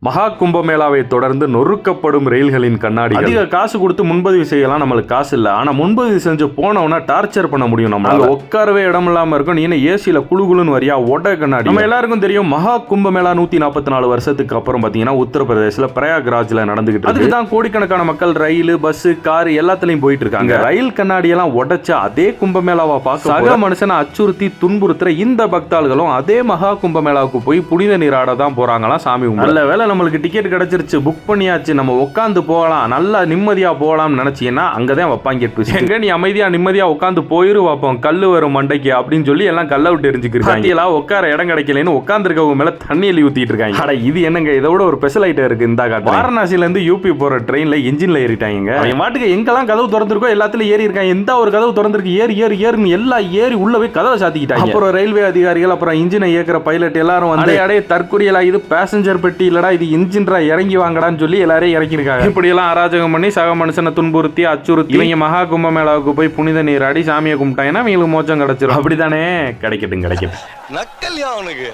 மகா கும்பமேளாவை தொடர்ந்து நொறுக்கப்படும் ரயில்களின் கண்ணாடி. அதிக காசு கொடுத்து முன்பதிவு செய்யலாம், நம்மளுக்கு காசு இல்ல. ஆனா முன்பதிவு செஞ்சு போனவனா டார்ச்சர் பண்ண முடியும். நம்ம உட்காரவே இடம் இல்லாம இருக்கும். நீ என்ன ஏசில குழுகுலுன்னு வரியா ஒட கண்ணாடி. நம்ம எல்லாருக்கும் தெரியும் மகா கும்பமேளா 144 வருஷத்துக்கு அப்புறம் பாத்தீங்கன்னா உத்தரப்பிரதேசல பிரயாக்ராஜ்ல நடந்துகிட்டு. அதுக்கு தான் கோடிக்கணக்கான மக்கள் ரயில், பஸ், கார் எல்லாத்துலயும் போயிட்டு இருக்காங்க. ரயில் கண்ணாடி எல்லாம் உடைச்சா அதே கும்பமேளாவை பார்க்க சக மனுஷனை அச்சுறுத்தி துன்புறுத்துற இந்த பக்தாள்களும் அதே மகா கும்பமேளாவுக்கு போய் புனித நீராட தான் போறாங்களாம். சாமி நல்ல வேலை நம்மளுக்கு டிக்கெட் கிடைச்சிருச்சு, புக் பண்ணியாச்சு, நம்ம உட்காந்து போகலாம், நல்லா நிம்மதியா போகலாம்னு நினைச்சீங்கன்னா அங்கதான் வைப்பாங்க. எங்க நீ அமைதியா நிம்மதியா உட்காந்து போயிரு வாப்போம், கல்லு வரும் மண்டைக்கு அப்படின்னு சொல்லி எல்லாம் கல்ல விட்டு எரிஞ்சுக்கிறாங்க. உட்கார இடம் கிடைக்கலன்னு உட்கார்ந்து இருக்கவங்க மேல தண்ணி எழுதி ஊத்திட்டு இருக்காங்க. அட இது என்னங்க, இதோட ஒரு ஸ்பெஷல் ஐட்டம் இருக்கு. இந்த காட்டு வாரணாசில இருந்து யூபி போற ட்ரெயின்ல என்ஜின்ல ஏறிட்டாங்க. என் மாட்டுக்கு எங்கெல்லாம் கதவு திறந்திருக்கோ எல்லாத்துலயும் ஏறி இருக்காங்க. எந்த ஒரு கதவு திறந்திருக்கு ஏறி ஏறி ஏறி எல்லாம் ஏறி உள்ள போய் கதவை சாத்திக்கிட்டாங்க. அப்புறம் ரயில்வே அதிகாரிகள், அப்புறம் இன்ஜினை இயக்குற பைலட் எல்லாரும் வந்து அடைய தற்கொலையில இது பேசஞ்சர் பெட்டி இல்லடா, இது இன்ஜின்ரா, இறங்கி வாங்கடான்னு சொல்லி எல்லாரையும் இறக்கிருக்காங்க. இப்படி எல்லாம் அராஜகம் பண்ணி சக மனுஷனை துன்புறுத்தி அச்சுறுத்தி இவங்க மகா கும்பமேளாவுக்கு போய் புனித நீராடி சாமியை கும்பிட்டாங்கன்னா அவங்களுக்கு மோச்சம் கிடைச்சிடும். அப்படித்தானே? கிடைக்கட்டும். நக்கல்யா அவனுக்கு.